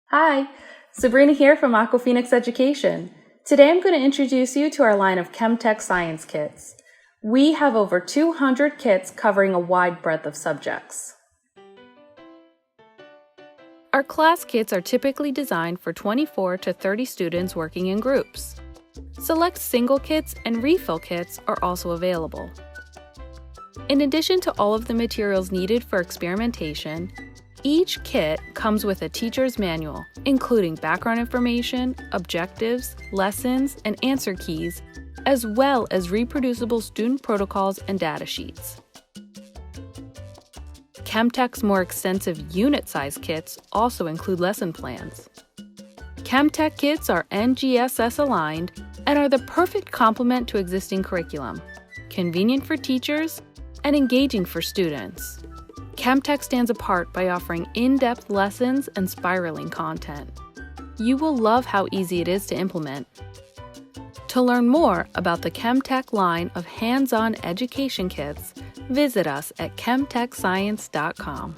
Hi, Sabrina here from AquaPhoenix Education. Today I'm going to introduce you to our line of Kemtec Science kits. We have over 200 kits covering a wide breadth of subjects. Our class kits are typically designed for 24 to 30 students working in groups. Select single kits and refill kits are also available. In addition to all of the materials needed for experimentation, each kit comes with a teacher's manual, including background information, objectives, lessons, and answer keys, as well as reproducible student protocols and data sheets. Kemtec's more extensive unit-size kits also include lesson plans. Kemtec kits are NGSS aligned and are the perfect complement to existing curriculum, convenient for teachers and engaging for students. Kemtec stands apart by offering in-depth lessons and spiraling content. You will love how easy it is to implement. To learn more about the Kemtec line of hands-on education kits, visit us at KemtecScience.com.